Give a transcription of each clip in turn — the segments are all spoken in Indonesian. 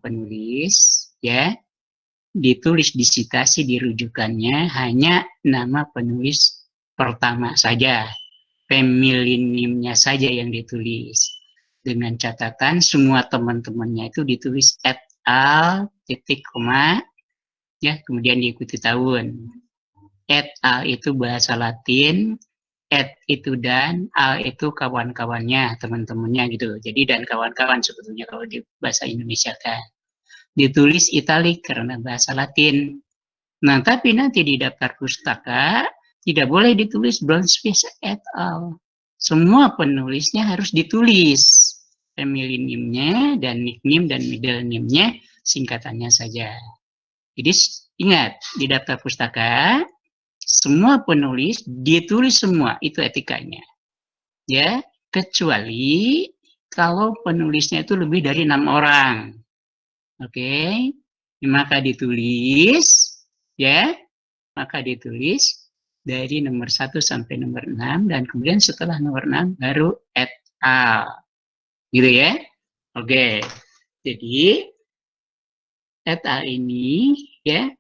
penulis, ya, ditulis di citasi di rujukannya hanya nama penulis pertama saja, family name-nya saja yang ditulis. Dengan catatan semua teman-temannya itu ditulis et al, titik, koma, ya, kemudian diikuti tahun. Et al itu bahasa Latin, et itu dan, al itu kawan-kawannya, teman-temannya gitu. Jadi dan kawan-kawan sebetulnya kalau di bahasa Indonesia kan. Ditulis italik karena bahasa Latin. Nah, tapi nanti di daftar pustaka tidak boleh ditulis brown space et al. Semua penulisnya harus ditulis family name-nya dan nickname dan middle name-nya singkatannya saja. Jadi ingat, di daftar pustaka semua penulis ditulis semua, itu etikanya. Ya, kecuali kalau penulisnya itu lebih dari 6 orang. Oke, maka ditulis, ya, maka ditulis dari nomor 1 sampai nomor 6, dan kemudian setelah nomor 6 baru et al. Gitu ya. Oke, jadi et al ini, ya,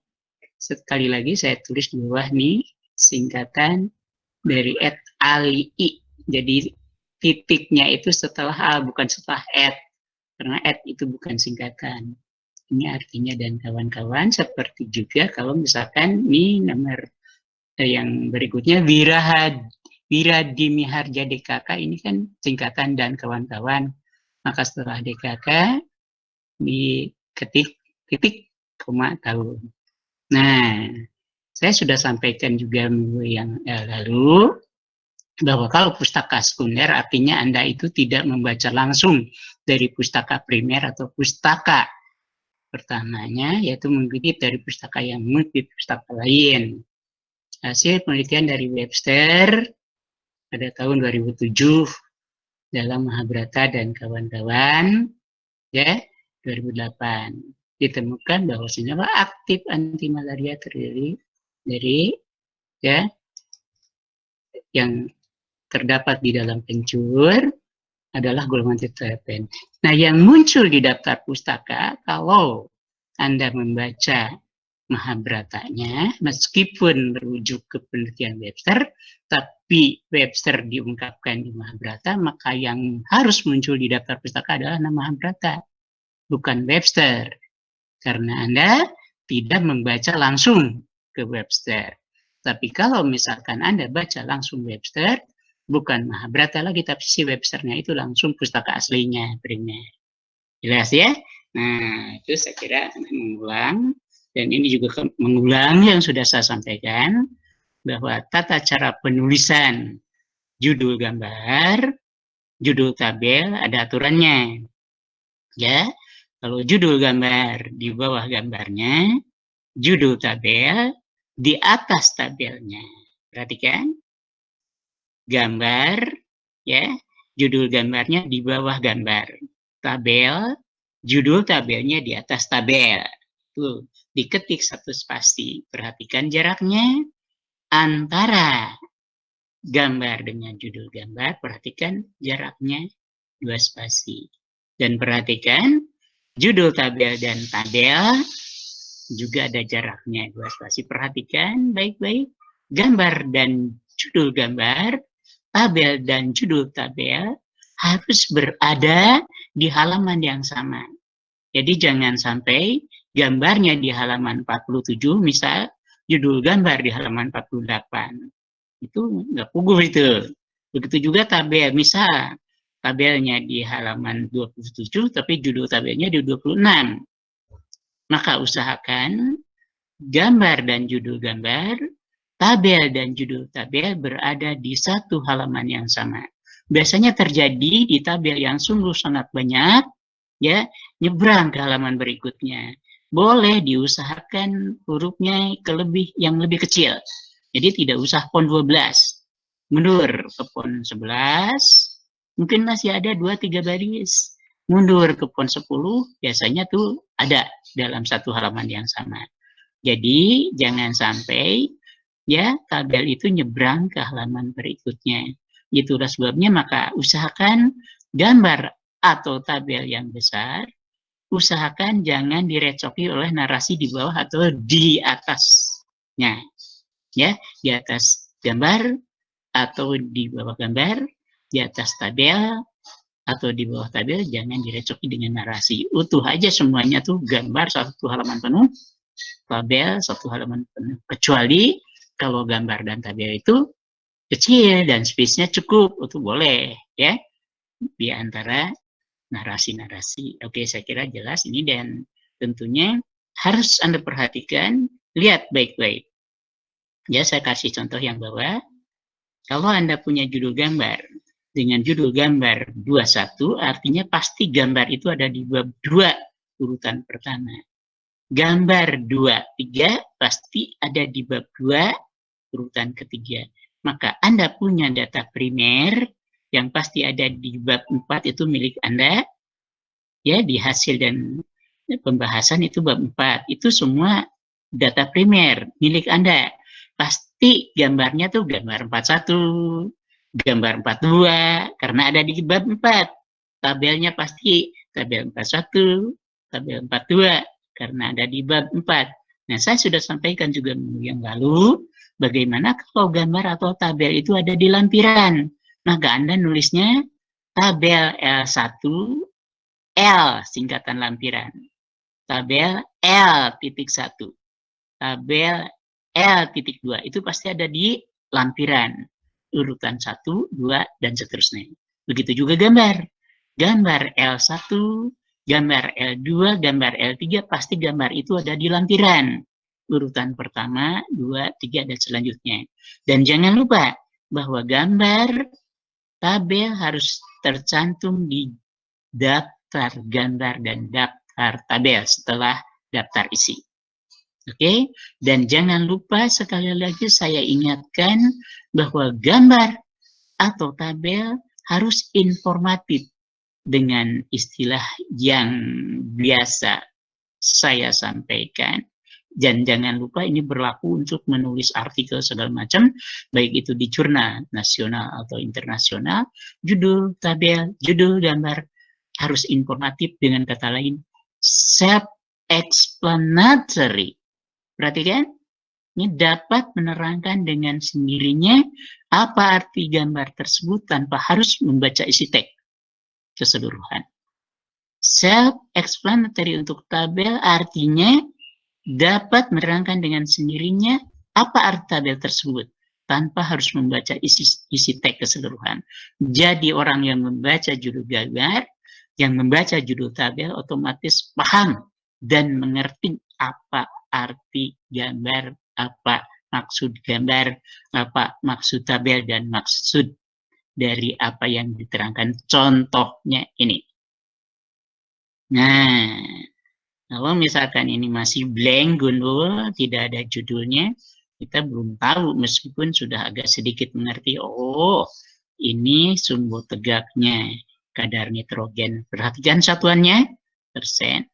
sekali lagi saya tulis di bawah nih, singkatan dari et ali. Jadi titiknya itu setelah al, bukan setelah et. Karena et itu bukan singkatan. Ini artinya dan kawan-kawan, seperti juga kalau misalkan ini nomor yang berikutnya Wiradimiharja DKK, ini kan singkatan dan kawan-kawan. Maka setelah DKK diketik titik, koma, tahun. Nah, saya sudah sampaikan juga minggu yang lalu bahwa kalau pustaka sekunder artinya Anda itu tidak membaca langsung dari pustaka primer atau pustaka pertamanya, yaitu mengutip dari pustaka yang mengutip pustaka lain. Hasil penelitian dari Webster pada tahun 2007 dalam Mahabharata dan kawan-kawan, ya, 2008 ditemukan bahwa senyawa aktif anti malaria terdiri dari, ya, yang terdapat di dalam kencur adalah golongan tetrapen. Nah, yang muncul di daftar pustaka kalau Anda membaca Mahabharatanya, meskipun merujuk ke penelitian Webster, tapi Webster diungkapkan di Mahabharata, maka yang harus muncul di daftar pustaka adalah nama Mahabharata, bukan Webster. Karena Anda tidak membaca langsung ke Webster. Tapi kalau misalkan Anda baca langsung Webster, bukan Mahabharata lagi, tapi si Websternya itu langsung pustaka aslinya, primer. Jelas ya? Nah, itu saya kira mengulang. Dan ini juga mengulang yang sudah saya sampaikan, bahwa tata cara penulisan judul gambar, judul tabel, ada aturannya. Ya, kalau judul gambar di bawah gambarnya, judul tabel di atas tabelnya. Perhatikan, gambar, ya, judul gambarnya di bawah gambar. Tabel, judul tabelnya di atas tabel. Tuh, diketik satu spasi. Perhatikan jaraknya antara gambar dengan judul gambar. Perhatikan jaraknya 2 spasi. Dan perhatikan judul tabel dan tabel juga ada jaraknya 2 spasi. Perhatikan baik-baik gambar dan judul gambar, tabel dan judul tabel harus berada di halaman yang sama. Jadi jangan sampai gambarnya di halaman 47, misal judul gambar di halaman 48. Itu nggak puguh itu. Begitu juga tabel, misal tabelnya di halaman 27, tapi judul tabelnya di 26. Maka usahakan gambar dan judul gambar, tabel dan judul tabel berada di satu halaman yang sama. Biasanya terjadi di tabel yang sungguh sangat banyak, ya, nyebrang ke halaman berikutnya. Boleh diusahakan hurufnya yang lebih kecil. Jadi tidak usah font 12. Mundur ke font 11, mungkin masih ada 2-3 baris. Mundur ke font 10, biasanya tuh ada dalam satu halaman yang sama. Jadi jangan sampai, ya, tabel itu nyebrang ke halaman berikutnya. Itulah sebabnya maka usahakan gambar atau tabel yang besar, usahakan jangan direcoki oleh narasi di bawah atau di atasnya. Ya, di atas gambar atau di bawah gambar, di atas tabel atau di bawah tabel, jangan direcoki dengan narasi. Utuh aja semuanya tuh gambar satu halaman penuh, tabel satu halaman penuh. Kecuali kalau gambar dan tabel itu kecil dan space-nya cukup, itu boleh ya di antara narasi-narasi. Oke, saya kira jelas ini, dan tentunya harus Anda perhatikan, lihat baik-baik. Ya, saya kasih contoh yang bawah. Kalau Anda punya judul gambar dengan judul gambar 21, artinya pasti gambar itu ada di bab 2 urutan pertama. Gambar 23 pasti ada di bab 2 urutan ketiga. Maka Anda punya data primer yang pasti ada di bab 4, itu milik Anda. Ya, di hasil dan pembahasan itu bab 4. Itu semua data primer milik Anda. Pasti gambarnya tuh gambar 41, gambar 42, karena ada di bab 4. Tabelnya pasti tabel 41, tabel 42, karena ada di bab 4. Nah, saya sudah sampaikan juga minggu yang lalu, bagaimana kalau gambar atau tabel itu ada di lampiran. Maka Anda nulisnya tabel L1, L singkatan lampiran. Tabel L.1, tabel L.2, itu pasti ada di lampiran. Urutan 1, 2, dan seterusnya. Begitu juga gambar. Gambar L1, gambar L2, gambar L3, pasti gambar itu ada di lampiran. Urutan pertama, 2, 3, dan selanjutnya. Dan jangan lupa bahwa gambar tabel harus tercantum di daftar gambar dan daftar tabel setelah daftar isi. Oke, dan jangan lupa sekali lagi saya ingatkan bahwa gambar atau tabel harus informatif dengan istilah yang biasa saya sampaikan. Dan jangan lupa ini berlaku untuk menulis artikel segala macam, baik itu di jurnal nasional atau internasional, judul tabel, judul gambar harus informatif, dengan kata lain self-explanatory. Perhatikan, ini dapat menerangkan dengan sendirinya apa arti gambar tersebut tanpa harus membaca isi teks keseluruhan. Self-explanatory untuk tabel artinya dapat menerangkan dengan sendirinya apa arti tabel tersebut tanpa harus membaca isi teks keseluruhan. Jadi orang yang membaca judul gambar, yang membaca judul tabel otomatis paham dan mengerti apa arti gambar, apa maksud gambar, apa maksud tabel, dan maksud dari apa yang diterangkan contohnya ini. Nah, kalau misalkan ini masih blank, gundul, tidak ada judulnya, kita belum tahu meskipun sudah agak sedikit mengerti, oh ini sumbu tegaknya kadar nitrogen. Perhatikan satuannya, persen,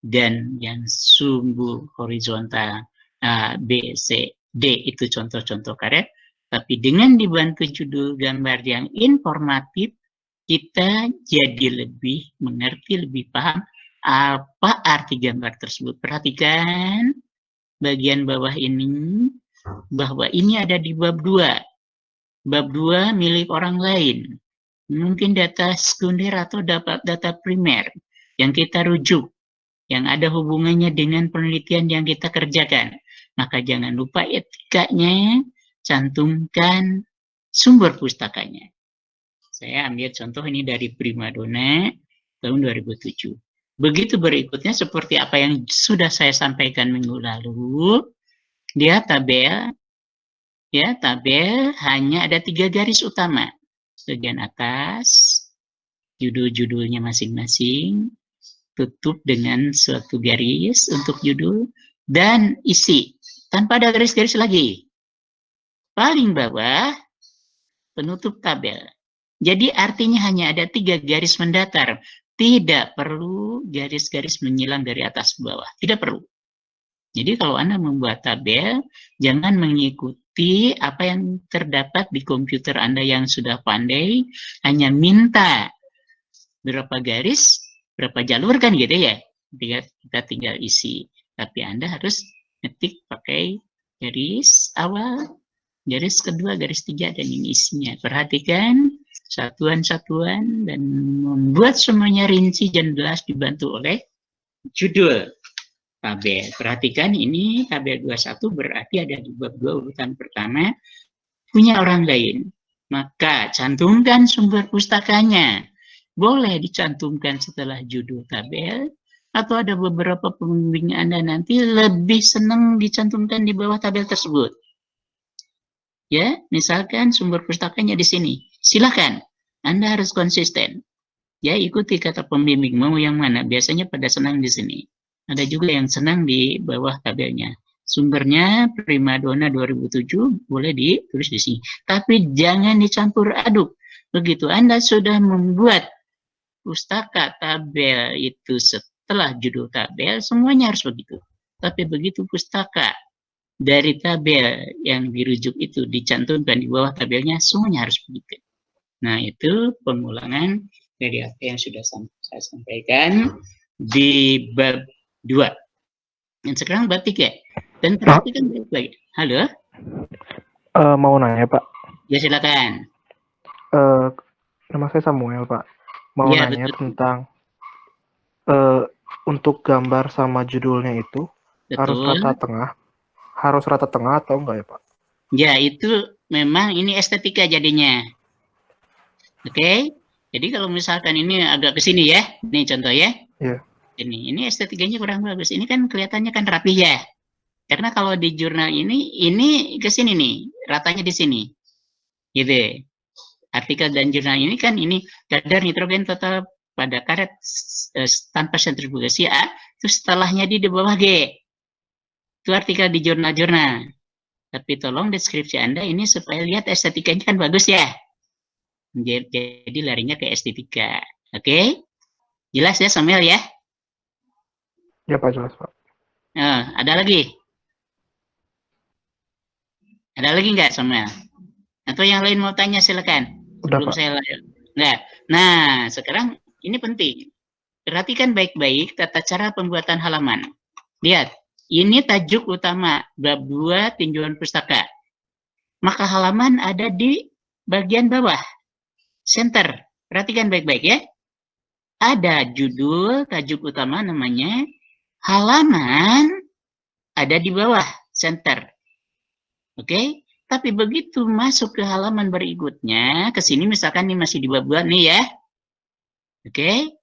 dan yang sumbu horizontal A, B, C, D itu contoh-contoh karet. Tapi dengan dibantu judul gambar yang informatif, kita jadi lebih mengerti, lebih paham apa arti gambar tersebut. Perhatikan bagian bawah ini, bahwa ini ada di bab 2. Bab 2 milik orang lain. Mungkin data sekunder atau data primer yang kita rujuk, yang ada hubungannya dengan penelitian yang kita kerjakan. Maka jangan lupa etikanya, cantumkan sumber pustakanya. Saya ambil contoh ini dari Primadona tahun 2007. Begitu berikutnya seperti apa yang sudah saya sampaikan minggu lalu, dia tabel, ya tabel hanya ada 3 garis utama. Bagian atas, judul-judulnya masing-masing, tutup dengan suatu garis untuk judul, dan isi, tanpa ada garis-garis lagi. Paling bawah, penutup tabel. Jadi artinya hanya ada 3 garis mendatar. Tidak perlu garis-garis menyilang dari atas ke bawah. Tidak perlu. Jadi kalau Anda membuat tabel, jangan mengikuti apa yang terdapat di komputer Anda yang sudah pandai, hanya minta berapa garis, berapa jalur kan gitu ya. kita tinggal isi. Tapi Anda harus ngetik pakai garis awal, garis kedua, garis tiga, dan ini isinya. Perhatikan satuan-satuan dan membuat semuanya rinci dan jelas dibantu oleh judul tabel. Perhatikan ini tabel 21 berarti ada di bab 2 urutan pertama punya orang lain. Maka cantumkan sumber pustakanya. Boleh dicantumkan setelah judul tabel, atau ada beberapa pembimbing Anda nanti lebih senang dicantumkan di bawah tabel tersebut. Ya, misalkan sumber pustakanya di sini. Silakan, Anda harus konsisten. Ya, ikuti kata pembimbing mau yang mana. Biasanya pada senang di sini. Ada juga yang senang di bawah tabelnya. Sumbernya Primadona 2007 boleh ditulis di sini. Tapi jangan dicampur aduk. Begitu Anda sudah membuat pustaka tabel itu setelah judul tabel, semuanya harus begitu. Tapi begitu pustaka dari tabel yang dirujuk itu dicantumkan di bawah tabelnya, semuanya harus begitu. Nah, itu pengulangan dari apa yang sudah saya sampaikan di bab 2. Dan sekarang bab 3. Dan perhatikan baik-baik. Halo? Mau nanya, Pak. Ya, silakan. Nama saya Samuel, Pak. Mau ya, nanya betul. tentang untuk gambar sama judulnya itu harus rata tengah atau enggak ya, Pak? Ya, itu memang ini estetika jadinya. Oke? Jadi kalau misalkan ini agak ke sini ya, ini contoh ya. Iya. Ini estetikanya kurang bagus. Ini kan kelihatannya kan rapi ya. Karena kalau di jurnal ini ke sini nih, ratanya di sini. Gitu. Artikel dan jurnal ini kan ini kadar nitrogen total pada karet tanpa sentrifugasi A, itu setelahnya di bawah G. Itu artikel di jurnal-jurnal. Tapi tolong deskripsi Anda ini supaya lihat estetikanya kan bagus ya. Jadi larinya ke estetika. Oke? Jelas ya Samuel ya? Ya Pak, jelas Pak. Ada lagi? Ada lagi nggak Samuel? Atau yang lain mau tanya silakan. Udah Sebelum Pak. saya nggak. Nah, sekarang ini penting. Perhatikan baik-baik tata cara pembuatan halaman. Lihat, ini tajuk utama bab 2 tinjauan pustaka. Maka halaman ada di bagian bawah. Center. Perhatikan baik-baik ya. Ada judul, tajuk utama namanya. Halaman ada di bawah, center. Oke? Tapi begitu masuk ke halaman berikutnya, ke sini misalkan ini masih di bab 2 nih ya. Oke?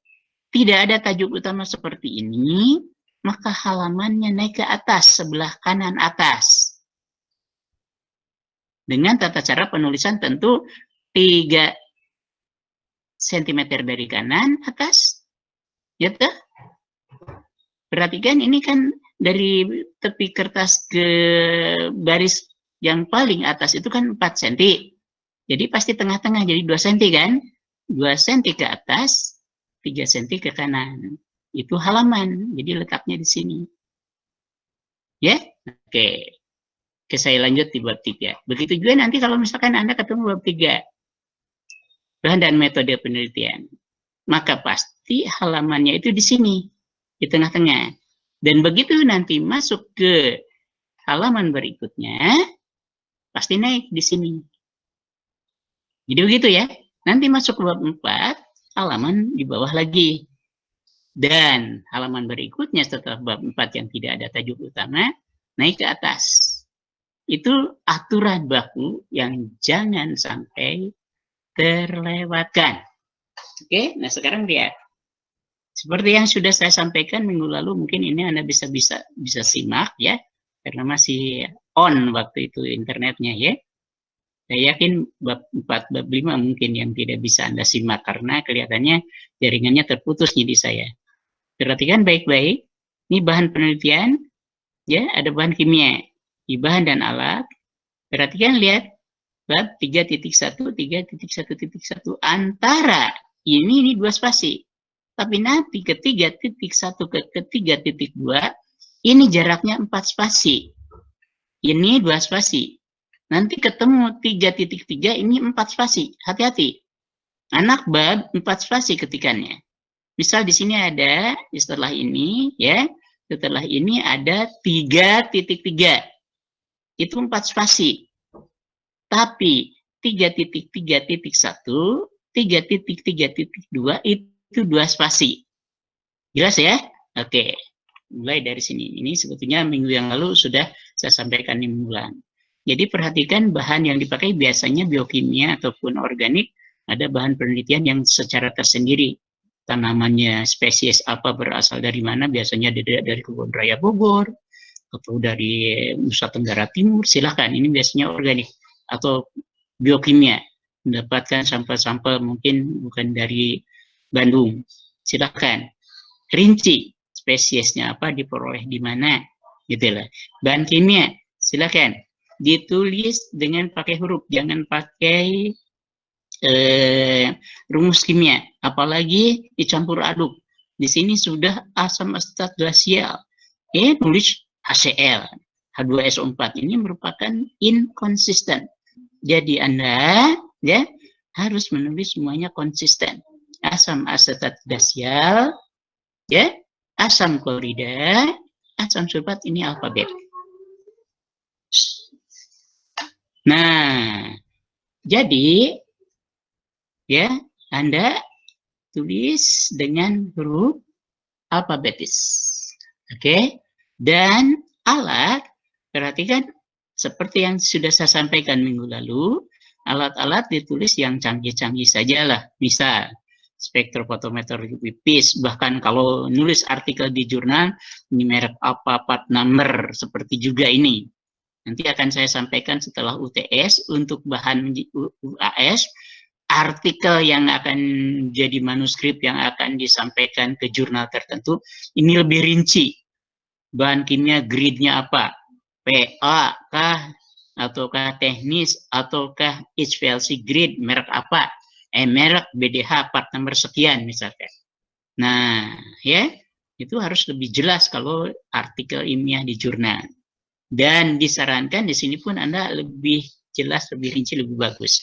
Tidak ada tajuk utama seperti ini, maka halamannya naik ke atas, sebelah kanan atas. Dengan tata cara penulisan tentu 3 cm dari kanan atas. Ya toh? Perhatikan ini kan dari tepi kertas ke baris yang paling atas itu kan 4 cm. Jadi pasti tengah-tengah, jadi 2 cm kan? 2 cm ke atas, 3 cm ke kanan. Itu halaman, jadi letaknya di sini. Ya? Oke. Oke, saya lanjut di bab 3. Begitu juga nanti kalau misalkan Anda ketemu bab 3. Bahan dan metode penelitian. Maka pasti halamannya itu di sini. Di tengah-tengah. Dan begitu nanti masuk ke halaman berikutnya, pasti naik di sini. Jadi begitu ya. Nanti masuk ke bab 4, halaman di bawah lagi. Dan halaman berikutnya setelah bab 4 yang tidak ada tajuk utama, naik ke atas. Itu aturan baku yang jangan sampai terlewatkan. Oke, nah sekarang lihat. Seperti yang sudah saya sampaikan minggu lalu, mungkin ini Anda bisa simak ya, karena masih on waktu itu internetnya ya. Saya yakin bab 4, bab 5 mungkin yang tidak bisa Anda simak karena kelihatannya jaringannya terputus nih di saya. Perhatikan baik-baik, ini bahan penelitian, ya ada bahan kimia, di bahan dan alat. Perhatikan lihat, bab 3.1, 3.1.1 antara ini 2 spasi. Tapi nanti ke 3.1 ke 3.2 ini jaraknya 4 spasi. Ini 2 spasi. Nanti ketemu 3.3 ini 4 spasi. Hati-hati. Anak bab 4 spasi ketikannya. Misal di sini ada setelah ini ya, setelah ini ada 3.3. Itu 4 spasi. Tapi 3.3.1, 3.3.2 itu 2 spasi. Jelas ya? Oke. Mulai dari sini. Ini sebetulnya minggu yang lalu sudah saya sampaikan di bulan. Jadi perhatikan bahan yang dipakai biasanya biokimia ataupun organik, ada bahan penelitian yang secara tersendiri. Tanamannya spesies apa berasal dari mana, biasanya dari Kebun Raya Bogor, atau dari Nusa Tenggara Timur, silahkan. Ini biasanya organik atau biokimia. Mendapatkan sampel-sampel mungkin bukan dari Bandung, silahkan. Rinci spesiesnya apa, diperoleh di mana, gitu lah. Bahan kimia, silakan ditulis dengan pakai huruf, jangan pakai rumus kimia, apalagi dicampur aduk. Di sini sudah asam asetat glasial, tulis HCl, H2SO4, ini merupakan inkonsisten. Jadi Anda ya harus menulis semuanya konsisten. Asam asetat glasial, ya, asam klorida, asam sulfat, ini alfabet. Nah, jadi ya Anda tulis dengan huruf alfabetis. Oke? Dan alat, perhatikan seperti yang sudah saya sampaikan minggu lalu, alat-alat ditulis yang canggih-canggih saja lah. Bisa spektrofotometer pipis, bahkan kalau nulis artikel di jurnal, ini merek apa, part number, seperti juga ini. Nanti akan saya sampaikan setelah UTS, untuk bahan UAS, artikel yang akan jadi manuskrip yang akan disampaikan ke jurnal tertentu, ini lebih rinci. Bahan kimia grade-nya apa? PA kah? Ataukah teknis? Ataukah HPLC grade? Merek apa? Merek BDH part number sekian misalkan. Nah, ya, itu harus lebih jelas kalau artikel ilmiah di jurnal. Dan disarankan di sini pun Anda lebih jelas, lebih rinci, lebih bagus.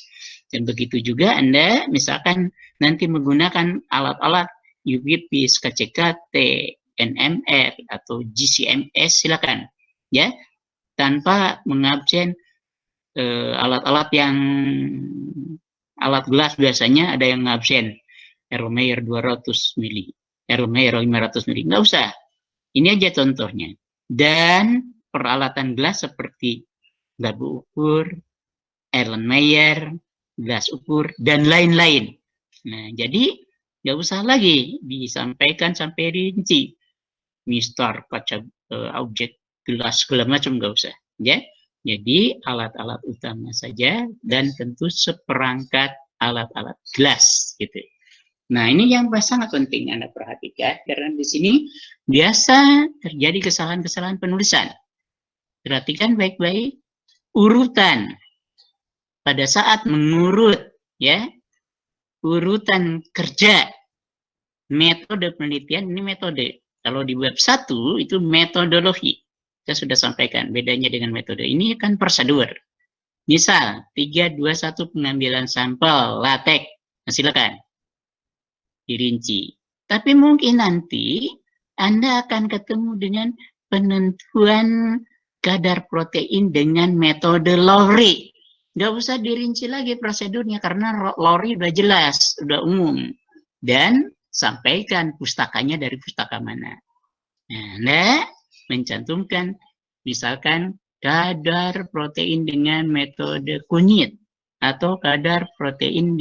Dan begitu juga Anda misalkan nanti menggunakan alat-alat UV, SKCKT, NMR atau GCMS, silakan ya, tanpa mengabsen alat-alat yang alat gelas biasanya ada yang ngabsen Erlenmeyer 200 mili, Erlenmeyer 500 mili, nggak usah. Ini aja contohnya. Dan peralatan gelas seperti gabu ukur, Erlenmeyer, gelas ukur, dan lain-lain. Nah, jadi nggak usah lagi disampaikan sampai rinci. Mistar, kaca objek, gelas, segala macam nggak usah. Ya, jadi alat-alat utama saja dan tentu seperangkat alat-alat gelas gitu. Nah, ini yang sangat penting Anda perhatikan, karena di sini biasa terjadi kesalahan-kesalahan penulisan. Perhatikan baik-baik urutan pada saat mengurut, ya, urutan kerja, metode penelitian, ini metode. Kalau di web 1 itu metodologi. Saya sudah sampaikan bedanya dengan metode. Ini kan prosedur. Misal 321 pengambilan sampel latex. Nah, silakan dirinci. Tapi mungkin nanti Anda akan ketemu dengan penentuan kadar protein dengan metode Lowry. Nggak usah dirinci lagi prosedurnya karena Lowry udah jelas, udah umum. Dan sampaikan pustakanya dari pustaka mana. Nah, Anda mencantumkan misalkan kadar protein dengan metode kunyit atau kadar protein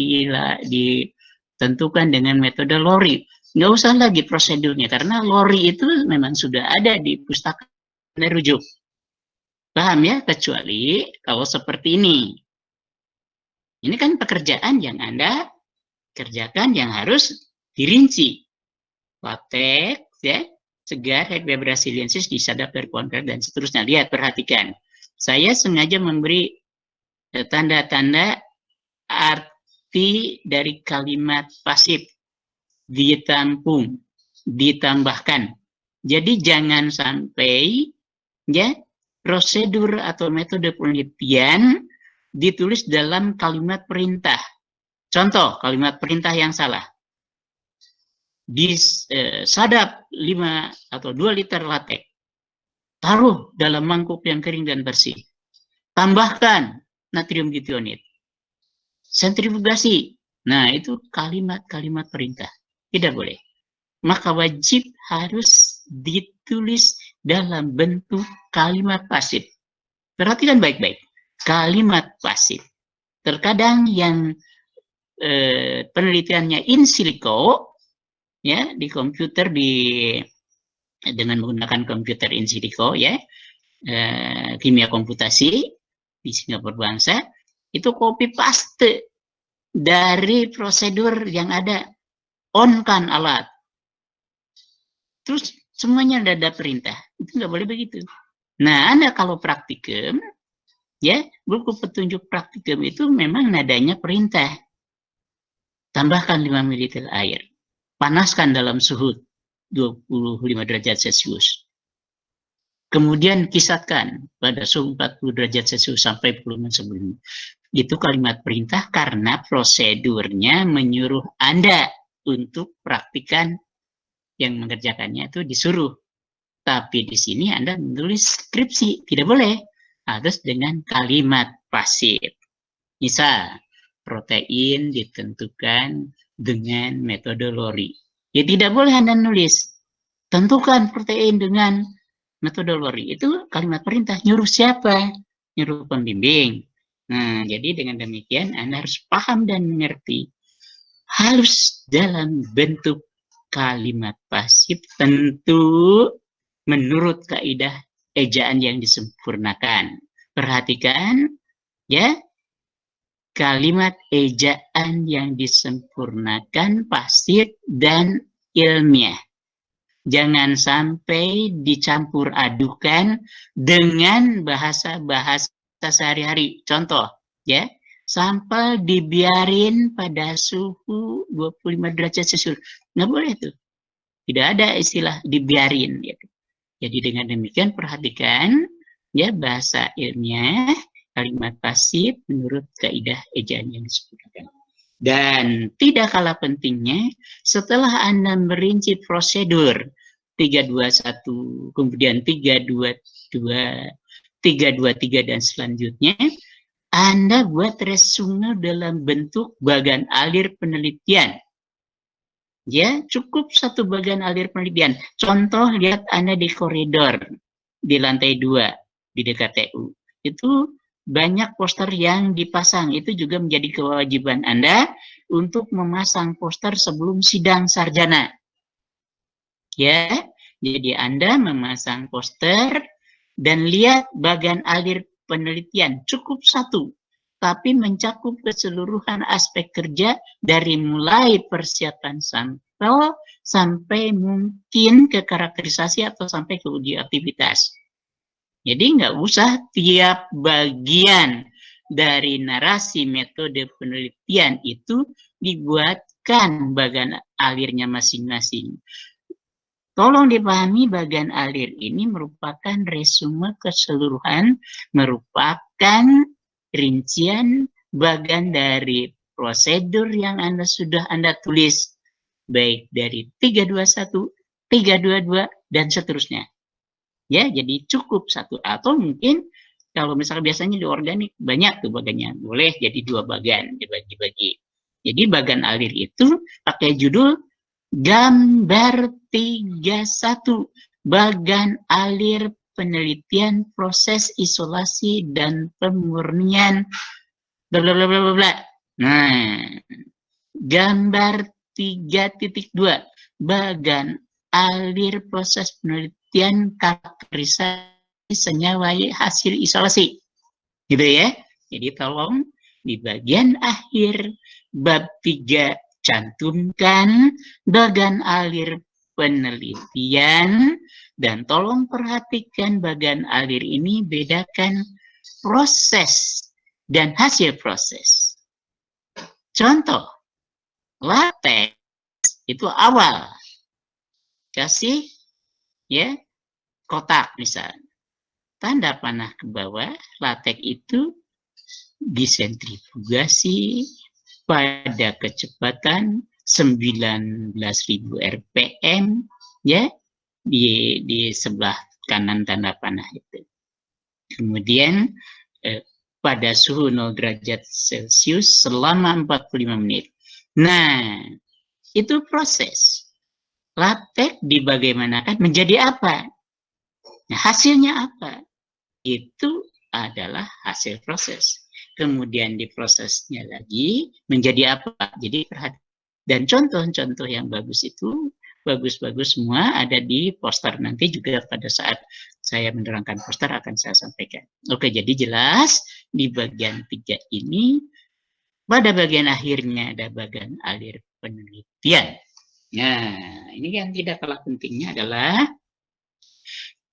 ditentukan dengan metode Lowry. Nggak usah lagi prosedurnya karena Lowry itu memang sudah ada di pustaka Anda rujuk. Paham ya? Kecuali kalau seperti ini. Ini kan pekerjaan yang Anda kerjakan yang harus dirinci. Latex, ya, segar, Hecbia brasiliensis, disadap dari konkret, dan seterusnya. Lihat, perhatikan. Saya sengaja memberi tanda-tanda arti dari kalimat pasif. Ditampung, ditambahkan. Jadi jangan sampai ya prosedur atau metode penelitian ditulis dalam kalimat perintah. Contoh kalimat perintah yang salah. disadap 5 atau 2 liter latek, taruh dalam mangkuk yang kering dan bersih, tambahkan natrium ditionit, sentrifugasi. Nah, itu kalimat-kalimat perintah, tidak boleh. Maka wajib harus ditulis dalam bentuk kalimat pasif. Perhatikan baik-baik, kalimat pasif. Terkadang yang penelitiannya in silico, ya, di komputer dengan menggunakan komputer in silico, ya, kimia komputasi di Singapura Bangsa, itu copy paste dari prosedur yang ada, on kan alat, terus semuanya ada perintah. Itu nggak boleh begitu. Nah, Anda kalau praktikum, ya, buku petunjuk praktikum itu memang nadanya perintah. Tambahkan 5 ml air. Panaskan dalam suhu 25 derajat Celcius. Kemudian kisatkan pada suhu 40 derajat Celcius sampai 40 menit sebelumnya. Itu kalimat perintah karena prosedurnya menyuruh Anda untuk praktikan yang mengerjakannya itu disuruh. Tapi di sini Anda menulis skripsi, tidak boleh. Harus dengan kalimat pasif. Misal, protein ditentukan dengan metode Lori. Ya tidak boleh Anda nulis, tentukan protein dengan metode Lori. Itu kalimat perintah. Nyuruh siapa? Nyuruh pembimbing. Nah, jadi dengan demikian Anda harus paham dan mengerti. Harus dalam bentuk kalimat pasif, tentu menurut kaidah ejaan yang disempurnakan. Perhatikan, ya, kalimat ejaan yang disempurnakan pasif dan ilmiah. Jangan sampai dicampur adukan dengan bahasa-bahasa sehari-hari. Contoh, ya, sampel dibiarin pada suhu 25 derajat Celcius. Nggak boleh tuh. Tidak ada istilah dibiarin. Gitu. Jadi dengan demikian perhatikan, ya, bahasa ilmiah, kalimat pasif menurut kaidah ejaan yang disebutkan. Dan tidak kalah pentingnya, setelah Anda merinci prosedur 321, kemudian 322, 323 dan selanjutnya, Anda buat resume dalam bentuk bagan alir penelitian. Ya, cukup satu bagian alir penelitian. Contoh, lihat Anda di koridor, di lantai 2, di dekat TU. Itu banyak poster yang dipasang. Itu juga menjadi kewajiban Anda untuk memasang poster sebelum sidang sarjana. Ya, jadi Anda memasang poster dan lihat bagian alir penelitian. Cukup satu. Tapi mencakup keseluruhan aspek kerja dari mulai persiapan sampel sampai mungkin ke karakterisasi atau sampai ke uji aktivitas. Jadi nggak usah tiap bagian dari narasi metode penelitian itu dibuatkan bagian alirnya masing-masing. Tolong dipahami bagian alir ini merupakan resume keseluruhan, merupakan rincian bagian dari prosedur yang sudah Anda tulis, baik dari 321, 322, dan seterusnya. Ya, jadi cukup satu. Atau mungkin kalau misalnya biasanya di organik banyak tuh bagiannya, boleh jadi 2 bagian dibagi-bagi. Jadi bagian alir itu pakai judul gambar 31, bagian alir penelitian proses isolasi dan pemurnian bla bla bla bla bla. Nah, gambar 3.2, bagian alir proses penelitian karakterisasi senyawa hasil isolasi. Gitu ya. Jadi tolong di bagian akhir bab 3 cantumkan bagian alir penelitian dan tolong perhatikan bagian alir ini, bedakan proses dan hasil proses. Contoh, latex itu awal. Kasih, ya, kotak misalnya. Tanda panah ke bawah, latex itu disentrifugasi pada kecepatan 19.000 rpm, ya, di sebelah kanan tanda panah itu. Kemudian pada suhu 0 derajat Celcius selama 45 menit. Nah, itu proses. Latek dibagaimanakan menjadi apa? Nah, hasilnya apa? Itu adalah hasil proses. Kemudian diprosesnya lagi menjadi apa? Jadi perhatikan. Dan contoh-contoh yang bagus itu bagus-bagus semua ada di poster. Nanti juga pada saat saya menerangkan poster akan saya sampaikan. Oke, jadi jelas di bagian 3 ini, pada bagian akhirnya ada bagian akhir penelitian. Nah, ini yang tidak kalah pentingnya adalah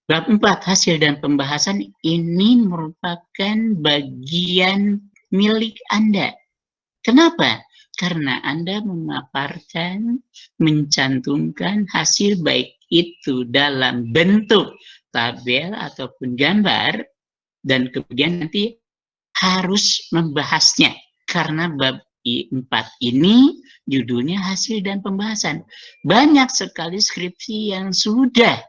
bab 4, hasil dan pembahasan ini merupakan bagian milik Anda. Kenapa? Karena Anda memaparkan, mencantumkan hasil baik itu dalam bentuk tabel ataupun gambar, dan kemudian nanti harus membahasnya. Karena bab 4 ini judulnya hasil dan pembahasan. Banyak sekali skripsi yang sudah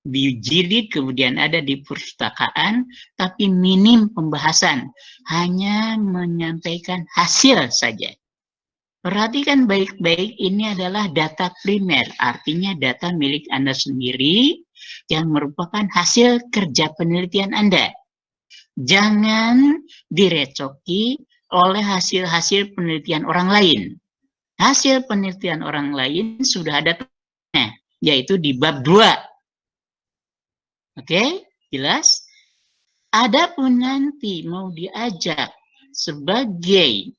dijilid kemudian ada di perpustakaan, tapi minim pembahasan, hanya menyampaikan hasil saja. Perhatikan baik-baik, ini adalah data primer, artinya data milik Anda sendiri yang merupakan hasil kerja penelitian Anda. Jangan direcoki oleh hasil-hasil penelitian orang lain. Hasil penelitian orang lain sudah ada, yaitu di bab 2. Oke, jelas? Adapun nanti mau diajak sebagai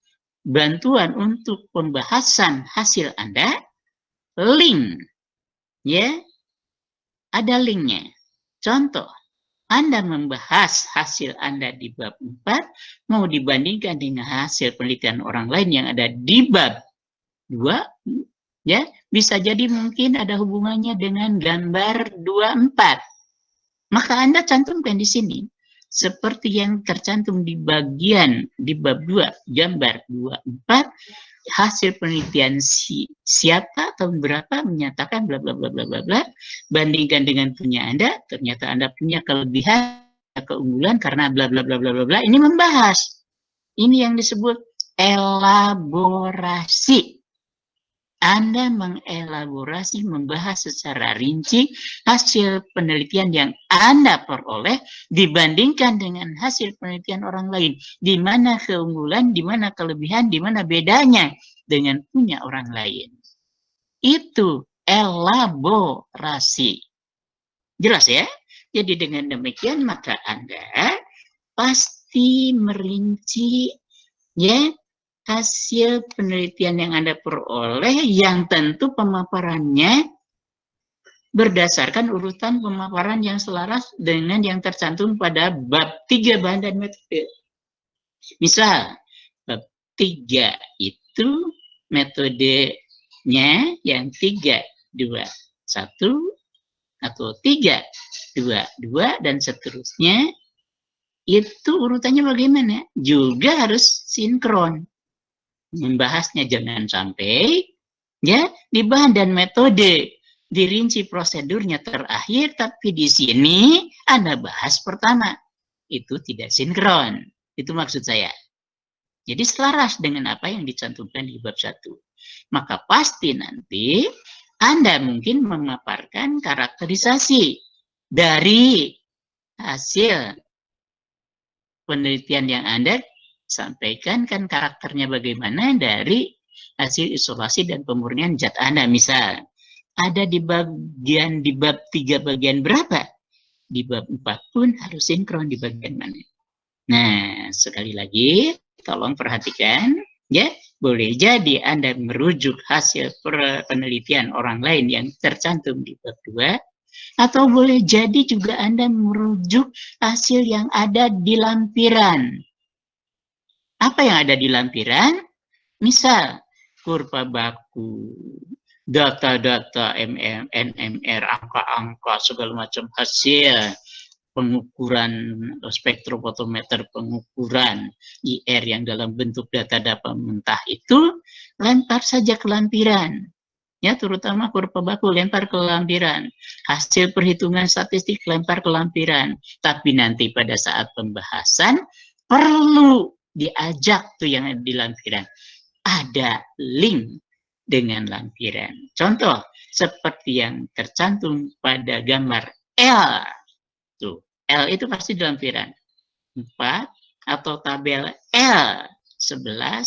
bantuan untuk pembahasan hasil Anda, link, ya, ada linknya. Contoh, Anda membahas hasil Anda di bab 4, mau dibandingkan dengan hasil penelitian orang lain yang ada di bab 2, ya, bisa jadi mungkin ada hubungannya dengan gambar 24. Maka Anda cantumkan di sini seperti yang tercantum di bagian di bab 2 gambar 24, hasil penelitian siapa tahun berapa menyatakan bla bla bla bla bla bla, bandingkan dengan punya Anda, ternyata Anda punya kelebihan, keunggulan karena bla bla bla bla bla bla. Ini membahas. Ini yang disebut elaborasi. Anda mengelaborasi, membahas secara rinci hasil penelitian yang Anda peroleh dibandingkan dengan hasil penelitian orang lain. Di mana keunggulan, di mana kelebihan, di mana bedanya dengan punya orang lain. Itu elaborasi. Jelas ya? Jadi dengan demikian maka Anda pasti merinci, ya, hasil penelitian yang Anda peroleh, yang tentu pemaparannya berdasarkan urutan pemaparan yang selaras dengan yang tercantum pada bab 3 bahan dan metode. Misal, bab 3 itu metodenya yang 3, 2, 1, atau 3, 2, 2, dan seterusnya, itu urutannya bagaimana? Juga harus sinkron. Membahasnya jangan sampai, ya, di bahan dan metode dirinci prosedurnya terakhir, tapi di sini Anda bahas pertama. Itu tidak sinkron. Itu maksud saya. Jadi selaras dengan apa yang dicantumkan di bab 1. Maka pasti nanti Anda mungkin memaparkan karakterisasi dari hasil penelitian yang Anda sampaikan, kan karakternya bagaimana dari hasil isolasi dan pemurnian zat Anda. Misal, ada di bab 3 bagian berapa? Di bab 4 pun harus sinkron di bagian mana. Nah, sekali lagi, tolong perhatikan, ya, boleh jadi Anda merujuk hasil penelitian orang lain yang tercantum di bab 2, atau boleh jadi juga Anda merujuk hasil yang ada di lampiran. Apa yang ada di lampiran? Misal, kurva baku, data-data NMR, angka-angka, segala macam hasil, pengukuran spektrofotometer, pengukuran IR yang dalam bentuk data mentah itu, lempar saja ke lampiran. Ya, terutama kurva baku lempar ke lampiran. Hasil perhitungan statistik lempar ke lampiran. Tapi nanti pada saat pembahasan perlu diajak tuh yang di lampiran. Ada link dengan lampiran. Contoh seperti yang tercantum pada gambar L. Tuh, L itu pasti di lampiran. 4 atau tabel L11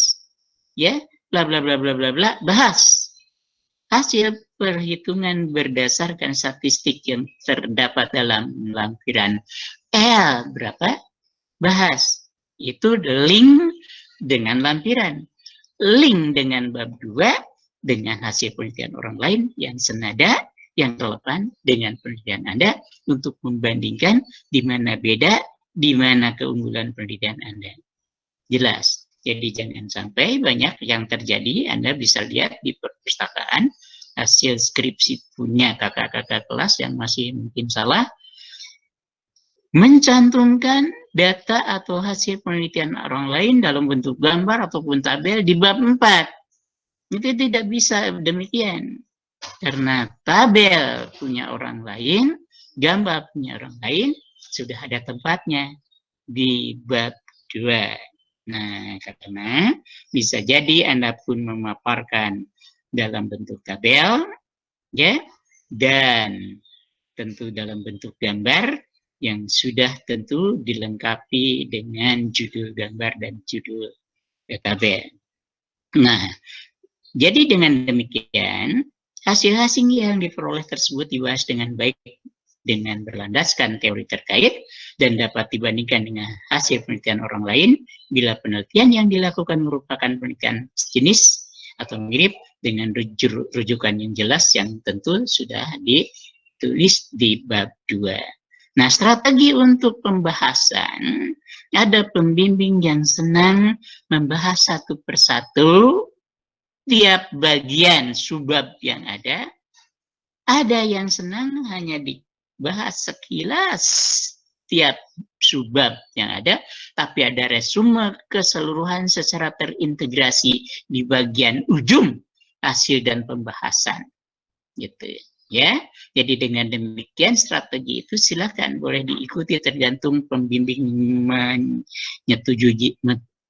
ya, bla bla bla bla bla bla, bahas hasil perhitungan berdasarkan statistik yang terdapat dalam lampiran L berapa? Bahas. Itu link dengan lampiran. Link dengan bab 2 dengan hasil penelitian orang lain yang senada, yang relevan dengan penelitian Anda untuk membandingkan di mana beda, di mana keunggulan penelitian Anda. Jelas. Jadi jangan sampai banyak yang terjadi, Anda bisa lihat di perpustakaan, hasil skripsi punya kakak-kakak kelas yang masih mungkin salah, mencantumkan data atau hasil penelitian orang lain dalam bentuk gambar ataupun tabel di bab 4. Itu tidak bisa demikian. Karena tabel punya orang lain, gambar punya orang lain, sudah ada tempatnya di bab 2. Nah, karena bisa jadi Anda pun memaparkan dalam bentuk tabel, ya, dan tentu dalam bentuk gambar yang sudah tentu dilengkapi dengan judul gambar dan judul tabel. Nah, jadi dengan demikian, hasil-hasil yang diperoleh tersebut dibahas dengan baik dengan berlandaskan teori terkait dan dapat dibandingkan dengan hasil penelitian orang lain bila penelitian yang dilakukan merupakan penelitian sejenis atau mirip dengan rujukan yang jelas yang tentu sudah ditulis di bab 2. Nah, strategi untuk pembahasan, ada pembimbing yang senang membahas satu persatu tiap bagian subbab yang ada yang senang hanya dibahas sekilas tiap subbab yang ada, tapi ada resume keseluruhan secara terintegrasi di bagian ujung hasil dan pembahasan. Gitu ya. Jadi dengan demikian strategi itu silakan boleh diikuti tergantung pembimbing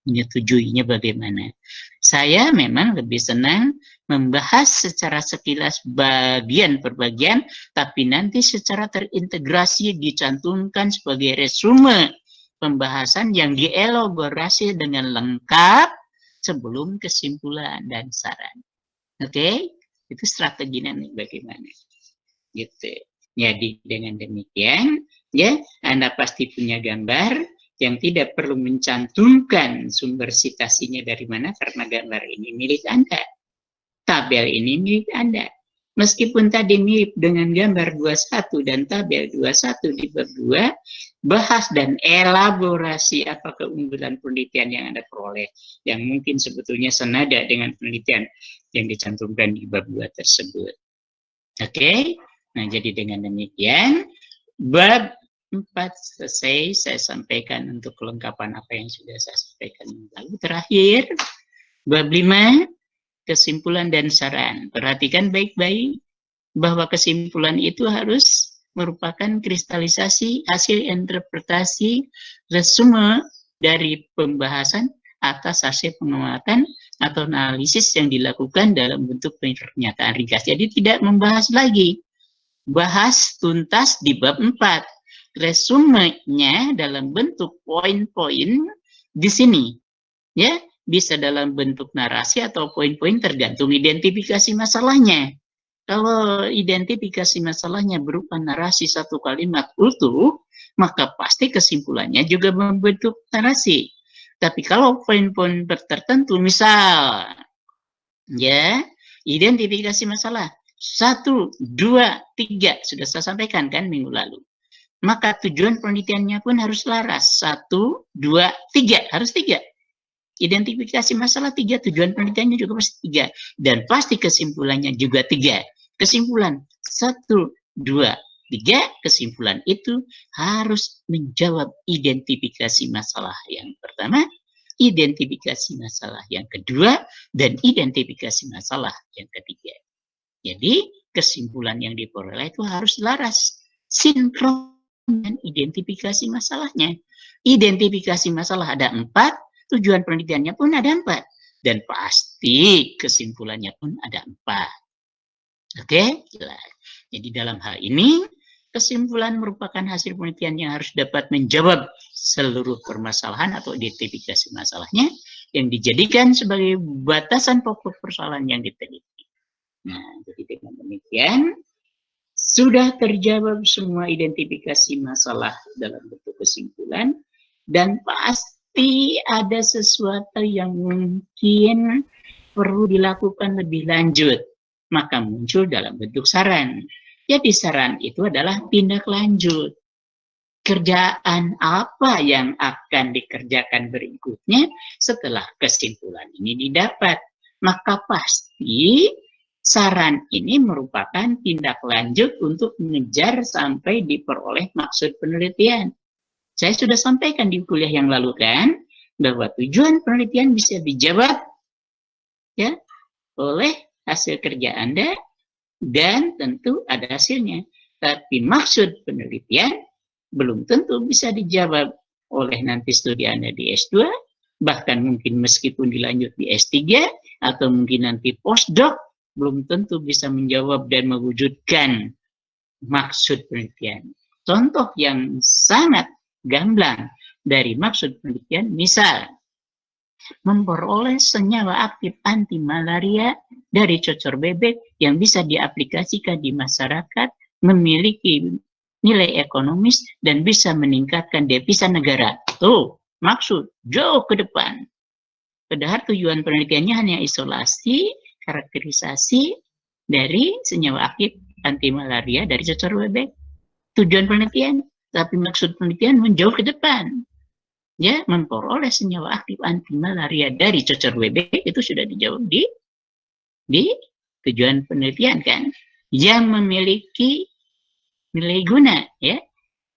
menyetujuinya bagaimana. Saya memang lebih senang membahas secara sekilas bagian per bagian, tapi nanti secara terintegrasi dicantumkan sebagai resume pembahasan yang dielaborasi dengan lengkap sebelum kesimpulan dan saran. Oke? Itu strateginya nih bagaimana. Gitu. Jadi dengan demikian, ya, Anda pasti punya gambar yang tidak perlu mencantumkan sumber citasinya dari mana karena gambar ini milik Anda. Tabel ini milik Anda. Meskipun tadi mirip dengan gambar 21 dan tabel 21 di bab 2, bahas dan elaborasi apa keunggulan penelitian yang Anda peroleh yang mungkin sebetulnya senada dengan penelitian yang dicantumkan di bab 2 tersebut. Oke? Nah, jadi dengan demikian, bab 4 selesai saya sampaikan untuk kelengkapan apa yang sudah saya sampaikan. Lalu terakhir, bab 5, kesimpulan dan saran. Perhatikan baik-baik bahwa kesimpulan itu harus merupakan kristalisasi hasil interpretasi resume dari pembahasan atas hasil pengamatan atau analisis yang dilakukan dalam bentuk pernyataan ringkas. Jadi tidak membahas lagi. Bahas tuntas di bab 4. Resumenya dalam bentuk poin-poin di sini. Ya, bisa dalam bentuk narasi atau poin-poin tergantung identifikasi masalahnya. Kalau identifikasi masalahnya berupa narasi satu kalimat utuh, maka pasti kesimpulannya juga membentuk narasi. Tapi kalau poin-poin tertentu, misal, ya, identifikasi masalah 1, 2, 3 sudah saya sampaikan kan minggu lalu. Maka tujuan penelitiannya pun harus laras. 1, 2, 3 harus 3. Identifikasi masalah 3, tujuan penelitiannya juga pasti 3, dan pasti kesimpulannya juga 3. Kesimpulan 1, 2, Tiga, kesimpulan itu harus menjawab identifikasi masalah yang pertama, identifikasi masalah yang kedua, dan identifikasi masalah yang ketiga. Jadi, kesimpulan yang diperoleh itu harus laras, sinkron dengan identifikasi masalahnya. Identifikasi masalah ada 4, tujuan penelitiannya pun ada 4. Dan pasti kesimpulannya pun ada 4. Oke? Jadi dalam hal ini, kesimpulan merupakan hasil penelitian yang harus dapat menjawab seluruh permasalahan atau identifikasi masalahnya yang dijadikan sebagai batasan pokok persoalan yang diteliti. Nah, jadi dengan demikian, sudah terjawab semua identifikasi masalah dalam bentuk kesimpulan, dan pasti ada sesuatu yang mungkin perlu dilakukan lebih lanjut, maka muncul dalam bentuk saran. Jadi saran itu adalah tindak lanjut. Kerjaan apa yang akan dikerjakan berikutnya setelah kesimpulan ini didapat. Maka pasti saran ini merupakan tindak lanjut untuk mengejar sampai diperoleh maksud penelitian. Saya sudah sampaikan di kuliah yang lalu kan, bahwa tujuan penelitian bisa dijawab ya oleh hasil kerja Anda, dan tentu ada hasilnya. Tapi maksud penelitian belum tentu bisa dijawab oleh nanti studi Anda di S2, bahkan mungkin meskipun dilanjut di S3, atau mungkin nanti postdoc, belum tentu bisa menjawab dan mewujudkan maksud penelitian. Contoh yang sangat gamblang dari maksud penelitian, misal, memperoleh senyawa aktif anti malaria dari cocor bebek yang bisa diaplikasikan di masyarakat, memiliki nilai ekonomis, dan bisa meningkatkan devisa negara. Tuh, maksud jauh ke depan. Padahal tujuan penelitiannya hanya isolasi, karakterisasi dari senyawa aktif anti malaria dari cocor bebek. Tujuan penelitian, tapi maksud penelitian menjauh ke depan. Ya, memperoleh senyawa aktif anti malaria dari cocor bebek itu sudah dijawab di tujuan penelitian kan, yang memiliki nilai guna ya,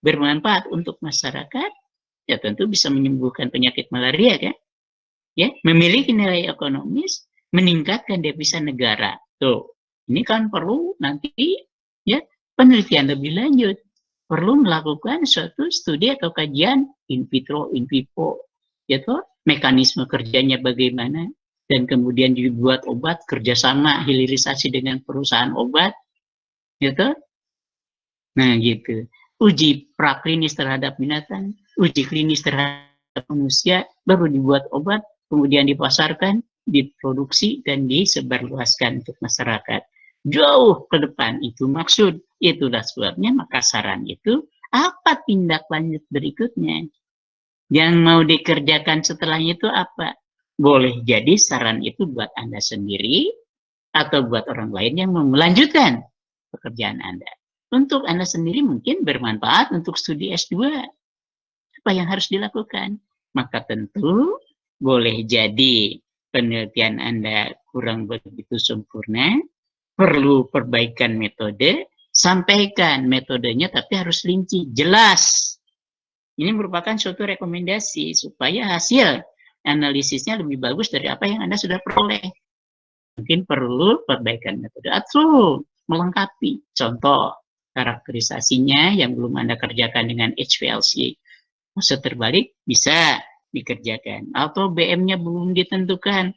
bermanfaat untuk masyarakat, ya tentu bisa menyembuhkan penyakit malaria kan, ya, memiliki nilai ekonomis, meningkatkan devisa negara. Tuh, ini kan perlu nanti ya penelitian lebih lanjut. Perlu melakukan suatu studi atau kajian in vitro, in vivo, yaitu mekanisme kerjanya bagaimana, dan kemudian dibuat obat kerjasama hilirisasi dengan perusahaan obat, gitu. Nah, gitu. Uji praklinis terhadap binatang, uji klinis terhadap manusia, baru dibuat obat, kemudian dipasarkan, diproduksi, dan disebarluaskan untuk masyarakat. Jauh ke depan itu maksud. Itulah sebabnya maka saran itu, apa tindak lanjut berikutnya? Yang mau dikerjakan setelahnya itu apa? Boleh jadi saran itu buat Anda sendiri, atau buat orang lain yang mau melanjutkan pekerjaan Anda. Untuk Anda sendiri mungkin bermanfaat untuk studi S2. Apa yang harus dilakukan? Maka tentu boleh jadi penelitian Anda kurang begitu sempurna, perlu perbaikan metode, sampaikan metodenya tapi harus rinci, jelas. Ini merupakan suatu rekomendasi supaya hasil analisisnya lebih bagus dari apa yang Anda sudah peroleh. Mungkin perlu perbaikan metode atau melengkapi. Contoh, karakterisasinya yang belum Anda kerjakan dengan HPLC. Maksud terbalik bisa dikerjakan. Atau BM-nya belum ditentukan.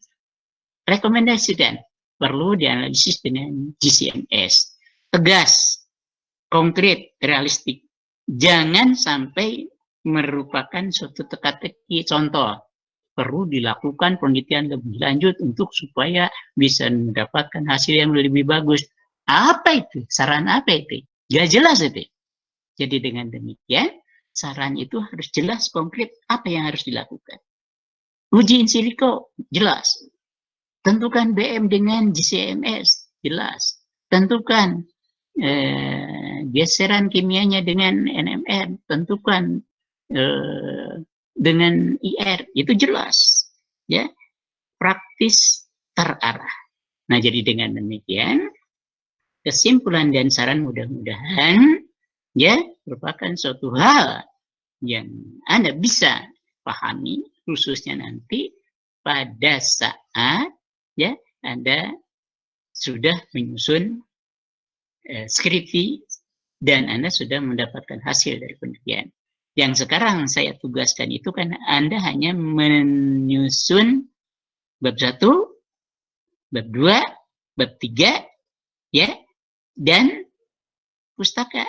Rekomendasikan. Perlu dianalisis dengan GCMS. Tegas, konkret, realistik. Jangan sampai merupakan suatu teka-teki. Contoh, perlu dilakukan penelitian lebih lanjut untuk supaya bisa mendapatkan hasil yang lebih bagus. Apa itu? Saran apa itu? Gak jelas itu. Jadi dengan demikian, saran itu harus jelas, konkret, apa yang harus dilakukan. Uji in silico, jelas. Tentukan BM dengan GCMS, jelas. Tentukan geseran kimianya dengan NMR, tentukan dengan IR, itu jelas, ya, praktis, terarah. Nah, jadi dengan demikian, kesimpulan dan saran mudah-mudahan ya, merupakan suatu hal yang Anda bisa pahami, khususnya nanti pada saat ya Anda sudah menyusun skripsi dan Anda sudah mendapatkan hasil dari penelitian. Yang sekarang saya tugaskan itu kan Anda hanya menyusun bab 1, bab 2, bab 3, ya, dan pustaka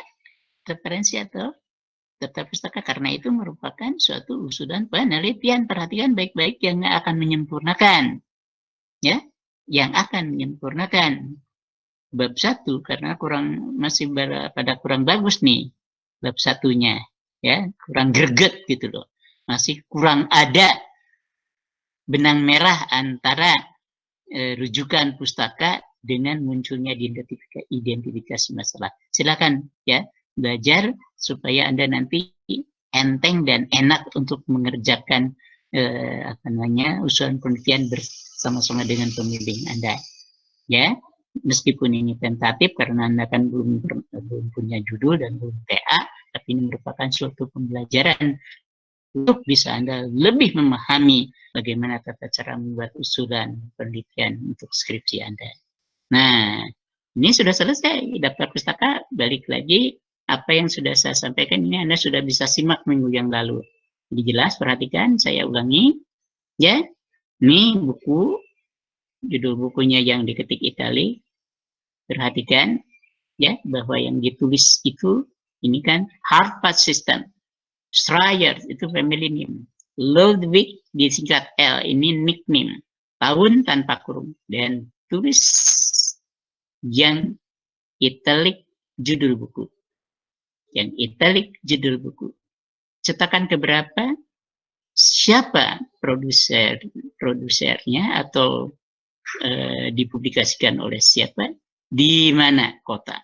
referensi atau daftar pustaka, karena itu merupakan suatu usulan penelitian. Perhatikan baik-baik yang akan menyempurnakan, ya, yang akan menyempurnakan bab 1 karena masih pada kurang bagus nih bab 1-nya, ya, kurang greget gitu loh, masih kurang ada benang merah antara rujukan pustaka dengan munculnya identifikasi masalah. Silakan ya belajar supaya Anda nanti enteng dan enak untuk mengerjakan usulan penelitian bersama-sama dengan pembimbing Anda. Ya, meskipun ini tentatif karena Anda kan belum punya judul dan belum TA, tapi ini merupakan suatu pembelajaran untuk bisa Anda lebih memahami bagaimana tata cara membuat usulan penelitian untuk skripsi Anda. Nah, ini sudah selesai daftar pustaka, balik lagi apa yang sudah saya sampaikan ini Anda sudah bisa simak minggu yang lalu. Jadi jelas, perhatikan, saya ulangi, ya, ini buku, judul bukunya yang diketik itali, perhatikan, ya, bahwa yang ditulis itu, ini kan Harvard System, Schreier itu family name, Ludwig disingkat L, ini nickname, tahun tanpa kurung, dan tulis yang italic judul buku. Yang italic judul buku. Cetakan keberapa? Siapa produsernya atau dipublikasikan oleh siapa? Di mana kota?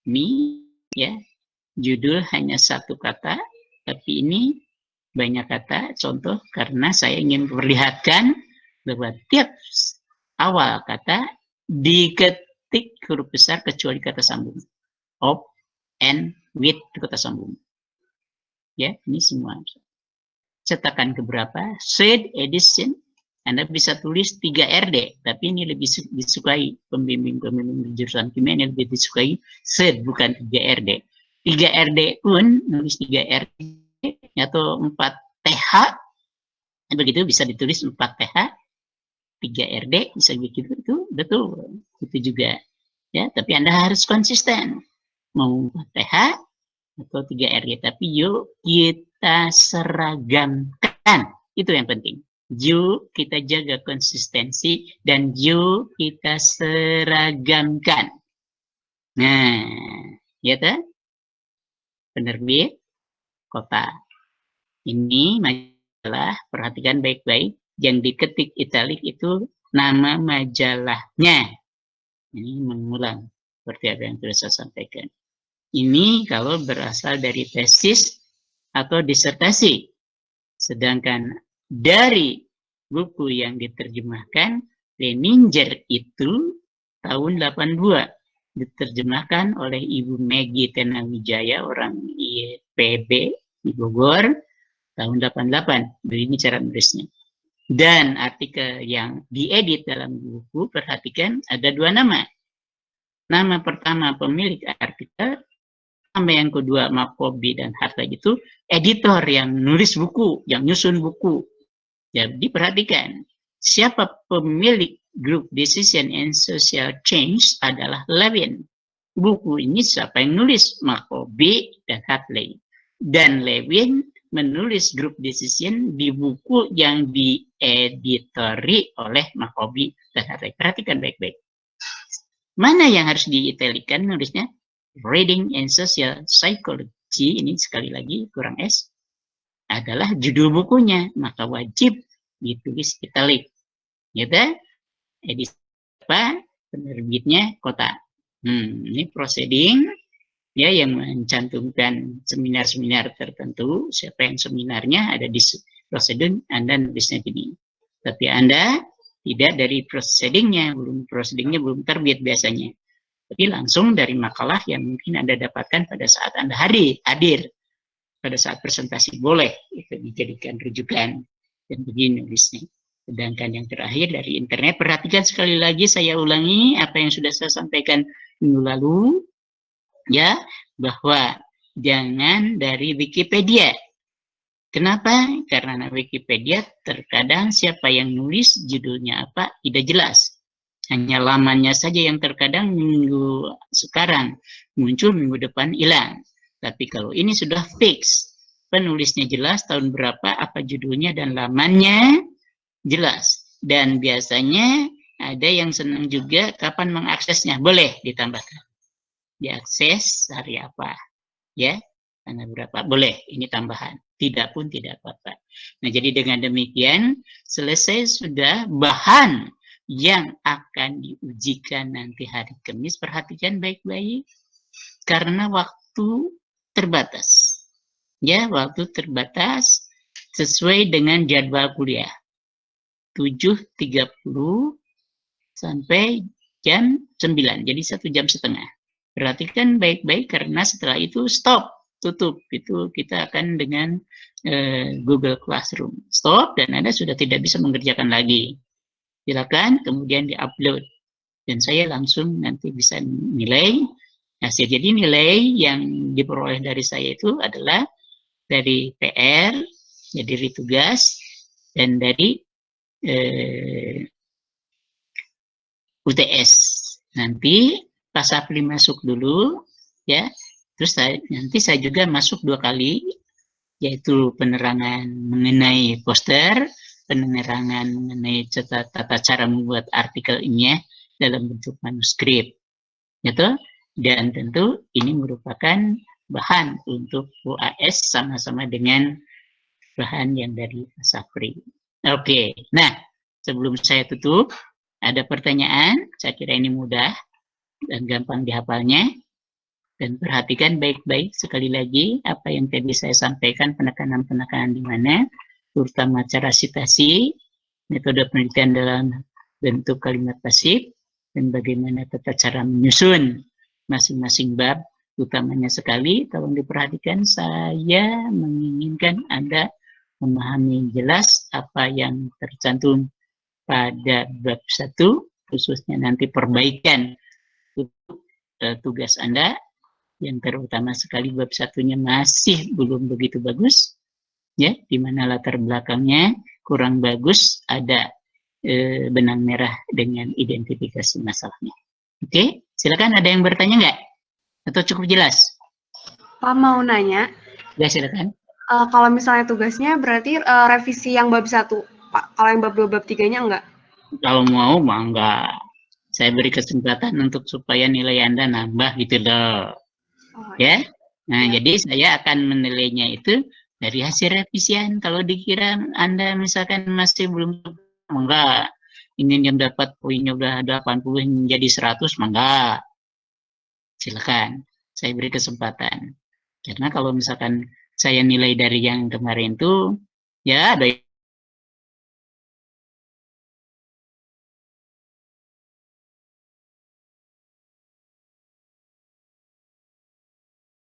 Ini ya, judul hanya satu kata, tapi ini banyak kata. Contoh, karena saya ingin memperlihatkan bahwa tiap awal kata diketik huruf besar kecuali kata sambung. Of, and, with, kata sambung. Ya, ini semua. Cetakan keberapa? Third edition. Anda bisa tulis 3 RD, tapi ini lebih disukai pembimbing jurusan kimia, ini lebih disukai third, bukan 3 RD. 3 RD pun nulis 3 RD atau 4 TH, begitu bisa ditulis 4 TH, 3 RD, bisa begitu, itu betul, itu juga. Ya, tapi Anda harus konsisten, mau 4 TH atau 3 RD, tapi yuk kita seragamkan, itu yang penting. Yuk kita jaga konsistensi dan yuk kita seragamkan. Nah, ya kan? Penerbit kota. Ini majalah, perhatikan baik-baik, yang diketik italik itu nama majalahnya. Ini mengulang seperti apa yang sudah saya sampaikan. Ini kalau berasal dari tesis atau disertasi. Sedangkan dari buku yang diterjemahkan, Leninger itu tahun 82. Diterjemahkan oleh Ibu Meggy Tenawijaya, orang IPB di Bogor, tahun 88. Begini cara nulisnya. Dan artikel yang diedit dalam buku, perhatikan ada 2 nama. Nama pertama pemilik artikel, nama yang kedua Makobi dan Harta itu editor yang nulis buku, yang nyusun buku. Jadi perhatikan, siapa pemilik Group Decision and Social Change adalah Levin. Buku ini siapa yang nulis? Makobi dan Hartley. Dan Levin menulis Group Decision di buku yang dieditori oleh Makobi dan Hartley. Perhatikan baik-baik. Mana yang harus diitalikan nulisnya? Reading and Social Psychology, ini sekali lagi kurang S, adalah judul bukunya, maka wajib ditulis italik. Gitu? Edisi apa? Penerbitnya kota. Ini proceeding ya, yang mencantumkan seminar-seminar tertentu. Siapa yang seminarnya ada di proceeding, Anda nulisnya gini. Tapi Anda tidak dari proceedingnya belum terbit biasanya. tapi langsung dari makalah yang mungkin Anda dapatkan pada saat Anda hadir. Pada saat presentasi boleh itu dijadikan rujukan dan begini nulisnya. Sedangkan yang terakhir dari internet, perhatikan sekali lagi saya ulangi apa yang sudah saya sampaikan minggu lalu, ya, bahwa jangan dari Wikipedia. Kenapa? Karena Wikipedia terkadang siapa yang nulis, judulnya apa, tidak jelas. Hanya lamannya saja yang terkadang minggu sekarang muncul, minggu depan hilang. Tapi kalau ini sudah fix, penulisnya jelas, tahun berapa, apa judulnya, dan lamannya jelas. Dan biasanya ada yang senang juga kapan mengaksesnya. Boleh ditambahkan. Diakses hari apa. Ya, tanggal berapa. Boleh, ini tambahan. Tidak pun tidak apa-apa. Nah, jadi dengan demikian, selesai sudah bahan yang akan diujikan nanti hari Kamis. Perhatikan baik-baik. Karena waktu terbatas. Ya, waktu terbatas sesuai dengan jadwal kuliah. 7.30 sampai jam 9. Jadi 1,5 jam. Perhatikan baik-baik karena setelah itu stop, tutup. Itu kita akan dengan Google Classroom. Stop dan Anda sudah tidak bisa mengerjakan lagi. Silakan kemudian di-upload. Dan saya langsung nanti bisa nilai hasil. Jadi nilai yang diperoleh dari saya itu adalah dari PR, dari tugas, dan dari UTS. Nanti pas Sapli masuk dulu, ya. Terus nanti saya juga masuk 2 kali, yaitu penerangan mengenai poster, penerangan mengenai tata cara membuat artikel ini dalam bentuk manuskrip, gitu. Dan tentu ini merupakan bahan untuk UAS sama-sama dengan bahan yang dari Sapri. Oke, nah sebelum saya tutup, ada pertanyaan, saya kira ini mudah dan gampang dihafalnya. Dan perhatikan baik-baik sekali lagi apa yang tadi saya sampaikan, penekanan-penekanan di mana, terutama cara citasi, metode penelitian dalam bentuk kalimat pasif, dan bagaimana tata cara menyusun masing-masing bab. Utamanya sekali, tolong diperhatikan, saya menginginkan Anda memahami jelas apa yang tercantum pada bab 1, khususnya nanti perbaikan untuk tugas Anda, yang terutama sekali bab 1-nya masih belum begitu bagus, ya, di mana latar belakangnya kurang bagus, ada benang merah dengan identifikasi masalahnya. Oke, silakan, ada yang bertanya nggak? Atau cukup jelas? Pak mau nanya. Ya, silakan. Kalau misalnya tugasnya berarti revisi yang bab 1, Pak. Kalau yang bab 2, bab 3-nya enggak? Kalau mau, mah enggak. Saya beri kesempatan untuk supaya nilai Anda nambah gitu loh. Oh, ya. Nah, ya. Jadi saya akan menilainya itu dari hasil revisian. Kalau dikira Anda misalkan masih belum, enggak. Ini yang dapat poinnya udah 80 menjadi 100, enggak. Silakan. Saya beri kesempatan. Karena kalau misalkan saya nilai dari yang kemarin tuh, ya ada